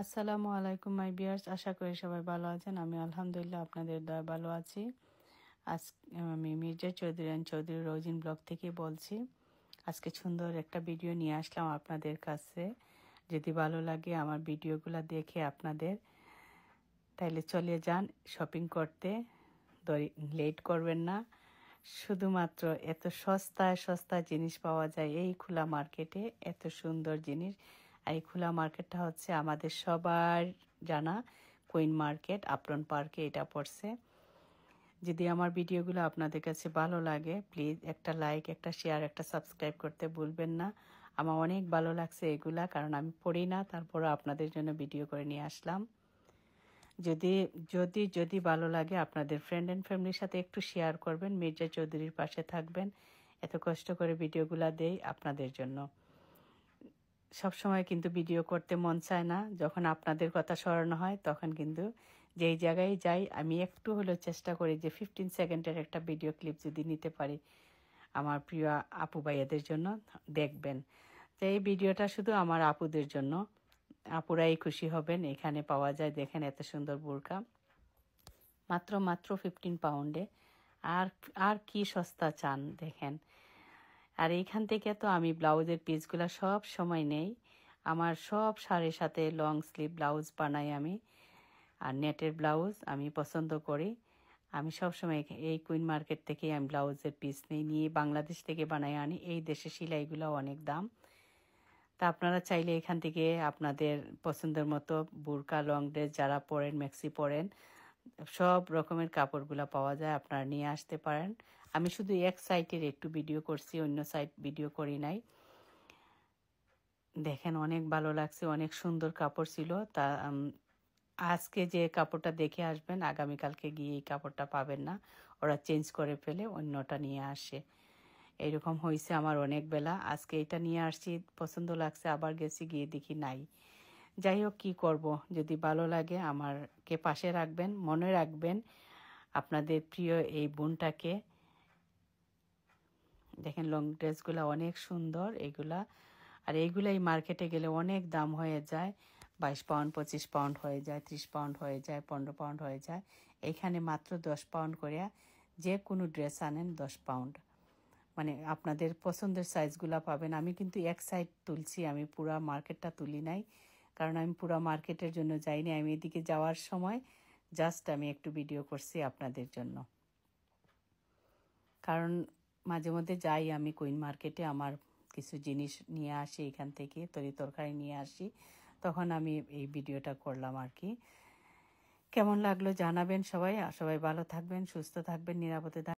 আসসালামু আলাইকুম মাই বিয়ার্স, আশা করি সবাই ভালো আছেন। আমি আলহামদুলিল্লাহ আপনাদের দয়া ভালো আছি। আজ আমি মির্জা চৌধুরী অ্যান্ড চৌধুরী রোজিন ব্লগ থেকে বলছি। আজকে সুন্দর একটা ভিডিও নিয়ে আসলাম আপনাদের কাছে। যদি ভালো লাগে আমার ভিডিওগুলো দেখে আপনাদের, তাইলে চলে যান শপিং করতে, লেট করবেন না। শুধুমাত্র এত সস্তায় সস্তা জিনিস পাওয়া যায় এই খোলা মার্কেটে, এত সুন্দর জিনিস। আর এই খোলা মার্কেটটা হচ্ছে আমাদের সবার জানা কুইন মার্কেট, আপটন পার্কে এটা পড়ছে। যদি আমার ভিডিওগুলো আপনাদের কাছে ভালো লাগে, প্লিজ একটা লাইক, একটা শেয়ার, একটা সাবস্ক্রাইব করতে ভুলবেন না। আমার অনেক ভালো লাগছে এগুলা, কারণ আমি পড়ি না, তারপরও আপনাদের জন্য ভিডিও করে নিয়ে আসলাম। যদি যদি যদি ভালো লাগে আপনাদের ফ্রেন্ড অ্যান্ড ফ্যামিলির সাথে একটু শেয়ার করবেন, মির্জা চৌধুরীর পাশে থাকবেন। এত কষ্ট করে ভিডিওগুলো দেই আপনাদের জন্য। সব সময় কিন্তু ভিডিও করতে মন চায় না, যখন আপনাদের কথা স্মরণ হয় তখন কিন্তু যেই জায়গায় যাই আমি একটু হলেও চেষ্টা করি যে 15 সেকেন্ডের একটা ভিডিও ক্লিপ যদি নিতে পারি আমার প্রিয় আপু ভাইয়াদের জন্য দেখবেন। তো এই ভিডিওটা শুধু আমার আপুদের জন্য, আপুরাই খুশি হবেন। এখানে পাওয়া যায়, দেখেন এত সুন্দর বোরকা, মাত্র মাত্র 15 পাউন্ডে। আর আর কি সস্তা চান দেখেন। আর এইখান থেকে তো আমি ব্লাউজের পিসগুলো সব সময় নেই। আমার সব শাড়ির সাথে লং স্লিভ ব্লাউজ বানাই আমি, আর নেটের ব্লাউজ আমি পছন্দ করি। আমি সবসময় এই কুইন মার্কেট থেকেই আমি ব্লাউজের পিস নিয়ে বাংলাদেশ থেকে বানাই আনি। এই দেশে সেলাইগুলো অনেক দাম। তা আপনারা চাইলে এখান থেকে আপনাদের পছন্দের মতো বুরকা, লং ড্রেস যারা পরেন, ম্যাক্সি পরেন, সব রকমের কাপড়গুলো পাওয়া যায়, আপনারা নিয়ে আসতে পারেন। আমি শুধু এক সাইটের একটু ভিডিও করছি, অন্য সাইট ভিডিও করি নাই। দেখেন অনেক ভালো লাগছে, অনেক সুন্দর কাপড় ছিল। তা আজকে যে কাপড়টা দেখে আসবেন, আগামীকালকে গিয়ে এই কাপড়টা পাবেন না, ওরা চেঞ্জ করে ফেলে অন্যটা নিয়ে আসে। এইরকম হয়েছে আমার অনেক বেলা। আজকে এটা নিয়ে আসছি, পছন্দ লাগছে, আবার গেছি, গিয়ে দেখি নাই। যাই হোক, কী করব, যদি ভালো লাগে আমারকে পাশে রাখবেন, মনে রাখবেন আপনাদের প্রিয় এই বোনটাকে। দেখেন লং ড্রেসগুলো অনেক সুন্দর এগুলা। আর এইগুলাই মার্কেটে গেলে অনেক দাম হয়ে যায়, 22 পাউন্ড, 25 পাউন্ড হয়ে যায়, 30 পাউন্ড হয়ে যায়, 15 পাউন্ড হয়ে যায়। এইখানে মাত্র 10 পাউন্ড করে যে কোনো ড্রেস আনেন 10 পাউন্ড, মানে আপনাদের পছন্দের সাইজগুলা পাবেন। আমি কিন্তু এক সাইড তুলছি, আমি পুরা মার্কেটটা তুলি নাই, কারণ আমি পুরা মার্কেটের জন্য যাইনি। আমি এদিকে যাওয়ার সময় জাস্ট আমি একটু ভিডিও করছি আপনাদের জন্য, কারণ মাঝে মধ্যে যাই আমি কুইন মার্কেটে, আমার কিছু জিনিস নিয়ে আসি এখান থেকে, তরকারি নিয়ে আসি, তখন আমি এই ভিডিওটা করলাম আর কি। কেমন লাগলো জানাবেন সবাই। সবাই ভালো থাকবেন, সুস্থ থাকবেন, নিরাপদে থাকবেন।